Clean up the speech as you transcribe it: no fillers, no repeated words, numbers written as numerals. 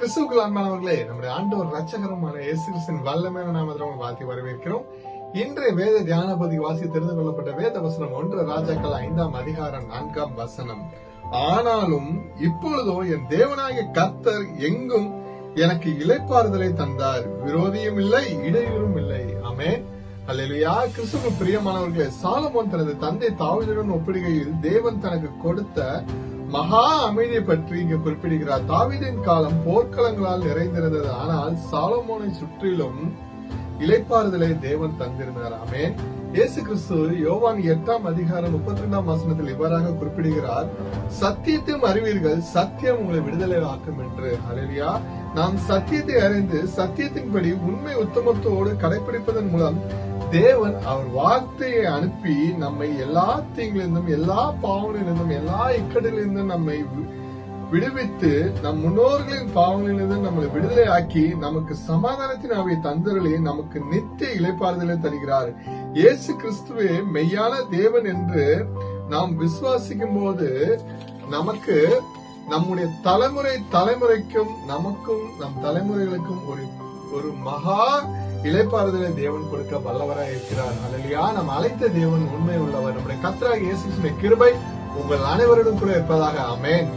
கிறிஸ்துவுக்குள் அன்பானவர்களே, நம்முடைய ஆண்டவர் ரட்சகருமான இயேசு கிறிஸ்துவின் வல்லமையான நாமத்தில் வாழ்த்தி வரவேற்கிறோம். இன்றைய வேத தியான பகுதி வாசி தெரிந்து கொள்ளப்பட்ட வேத வசனம் 1 ராஜாக்கள் 5ஆம் அதிகாரம் 4ஆம் வசனம். ஆனாலும் இப்பொழுதோ என் தேவனாகிய கர்த்தர் எங்கும் எனக்கு இளைப்பாறுதலை தந்தார், விரோதியும் இல்லை, இடையூறும் இல்லை. ஆமென். அல்லேலூயா. கிறிஸ்துவுக்குள் பிரியமானவர்களே, சாலமோன் தனது தந்தை தாவீதுடன் ஒப்பிடுகையில் தேவன் தனக்கு கொடுத்த மகா அமைதியை பற்றி இங்கு குறிப்பிடுகிறார். தாவீதின் காலம் போர்க்களங்களால் நிறைந்திருந்தது, ஆனால் சாலமோனை சுற்றிலும் இளைப்பாறுதலை தேவன் தந்திருந்தார். ஆமென். இயேசு கிறிஸ்து யோவான் 8ஆம் அதிகாரம் 32ஆம் வசனத்தில் இவ்வாறாக குறிப்பிடுகிறார், சத்தியத்தையும் அறிவீர்கள், சத்தியம் உங்களை விடுதலை ஆக்கும் என்று. அல்லேலூயா. நாம் சத்தியத்தை அறிந்து சத்தியத்தின்படி உண்மை உத்தமத்தோடு கடைபிடிப்பதன் மூலம் தேவன் அவர் வார்த்தையை அனுப்பி நம்மை எல்லா தீங்கிலிருந்தும், எல்லா பாவங்களிலிருந்தும், எல்லா இக்கடிலிருந்தும் நம்மை விடுவித்து, நம் முன்னோர்களின் பாவங்களிலிருந்து நம்மளை விடுதலை ஆக்கி நமக்கு சமாதானத்தின் ஆவியை தந்தருளி நமக்கு நித்திய இளைப்பாறுதலை தருகிறார். இயேசு கிறிஸ்துவே மெய்யான தேவன் என்று நாம் விசுவாசிக்கும் போது நமக்கு நம்முடைய தலைமுறைக்கும் நமக்கும் நம் தலைமுறைகளுக்கும் ஒரு மகா இளைப்பாறுதலை தேவன் கொடுக்க வல்லவராய் இருக்கிறார். அல்லேலூயா. நாம் அழைத்த தேவன் உண்மை உள்ளவர். நம்முடைய கர்த்தராகிய இயேசு கிறிஸ்துவின் கிருபை உங்கள் அனைவரிடம் கூட இருப்பதாக. ஆமென்.